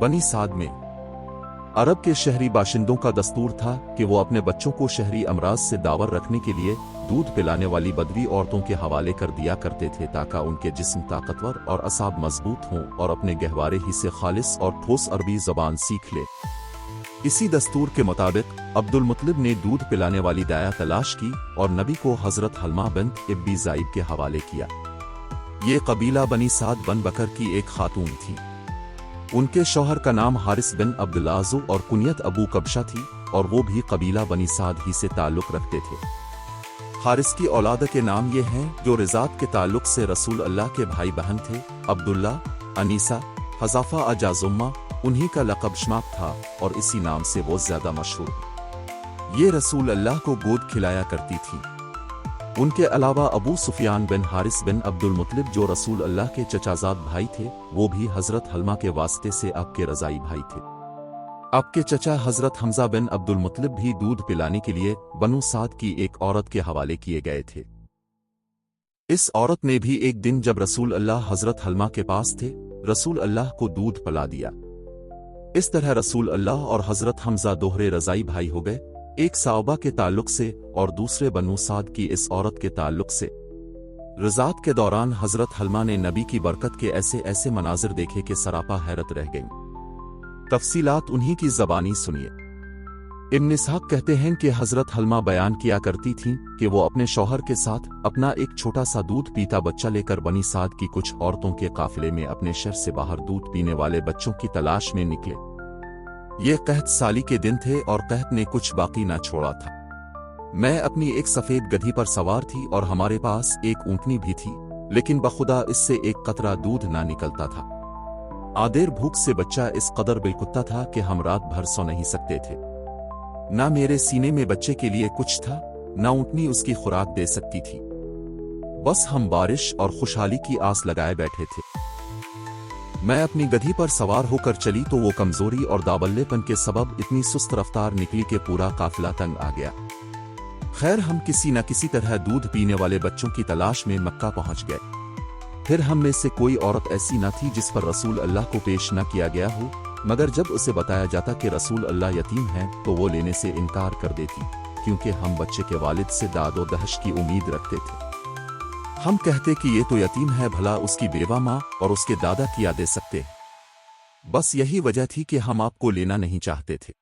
बनी साद में अरब के शहरी बाशिंदों का दस्तूर था कि वो अपने बच्चों को शहरी अमराज से दावर रखने के लिए दूध पिलाने वाली बदवी औरतों के हवाले कर दिया करते थे ताकि उनके जिस्म ताकतवर और असाब मजबूत हों और अपने गहवारे ही से खालिस और ठोस अरबी ज़बान सीख ले। इसी दस्तूर के मुताबिक अब्दुल मुत्तलिब ने दूध पिलाने वाली दाया तलाश की और नबी को हजरत हलमा बिन्त इब्बी ज़ाइब के हवाले किया। ये कबीला बनी साद बन बकर की एक खातून थी। उनके शौहर का नाम हारिस बिन अब्दुल्लाज़ु और कुनियत अबू कबशा थी और वो भी कबीला बनी साद ही से ताल्लुक़ रखते थे। हारिस की औलाद के नाम ये हैं जो रिज़ात के ताल्लुक़ से रसूल अल्लाह के भाई बहन थे, अब्दुल्ला, अनीसा, हज़ाफ़ा अजाजुम्मा उन्हीं का लक़ब शमाक था और इसी नाम से वो ज़्यादा मशहूर। ये रसूल अल्लाह को गोद खिलाया करती थी। उनके अलावा अबू सुफियान बिन हारिस बिन अब्दुल मुत्तलिब जो रसूल अल्लाह के चचाजाद भाई थे, वो भी हजरत हलमा के वास्ते से आपके रज़ाई भाई थे। आपके चचा हजरत हमजा बिन अब्दुल मुत्तलिब भी दूध पिलाने के लिए बनु साद की एक औरत के हवाले किए गए थे। इस औरत ने भी एक दिन जब रसूल अल्लाह हजरत हलमा के पास थे, रसूल अल्लाह को दूध पिला दिया। इस तरह रसूल अल्लाह और हजरत हमजा दोहरे रज़ाई भाई हो गए, एक साहबा के ताल्लुक से और दूसरे बनु साद की इस औरत के ताल्लुक से। रिज़ात के दौरान हजरत हलमा ने नबी की बरकत के ऐसे ऐसे मनाजिर देखे कि सरापा हैरत रह गईं। तफसीलात उन्हीं की ज़बानी सुनिए। इब्न इसहाक़ कहते हैं कि हजरत हलमा बयान किया करती थीं कि वो अपने शौहर के साथ अपना एक छोटा सा दूध पीता बच्चा लेकर बनी साद की कुछ औरतों के काफिले में अपने शहर से बाहर दूध पीने वाले बच्चों की तलाश में निकले। ये कहत साली के दिन थे और कहत ने कुछ बाकी ना छोड़ा था। मैं अपनी एक सफेद गधी पर सवार थी और हमारे पास एक ऊँटनी भी थी, लेकिन बखुदा इससे एक कतरा दूध ना निकलता था। आदेर भूख से बच्चा इस कदर बेकुत्ता था कि हम रात भर सो नहीं सकते थे। ना मेरे सीने में बच्चे के लिए कुछ था, ना ऊँटनी उसकी खुराक दे सकती थी। बस हम बारिश और खुशहाली की आस लगाए बैठे थे। मैं अपनी गधी पर सवार होकर चली तो वो कमजोरी और दाबल्लेपन के सबब इतनी सुस्त रफ्तार निकली कि पूरा काफिला तंग आ गया। खैर हम किसी न किसी तरह दूध पीने वाले बच्चों की तलाश में मक्का पहुंच गए। फिर हम में से कोई औरत ऐसी न थी जिस पर रसूल अल्लाह को पेश न किया गया हो, मगर जब उसे बताया जाता कि रसूल अल्लाह यतीम हैं तो वो लेने से इनकार कर देती, क्योंकि हम बच्चे के वालिद से दादो दहश की उम्मीद रखते थे। हम कहते कि ये तो यतीम है, भला उसकी बेवा माँ और उसके दादा किया दे सकते। बस यही वजह थी कि हम आपको लेना नहीं चाहते थे।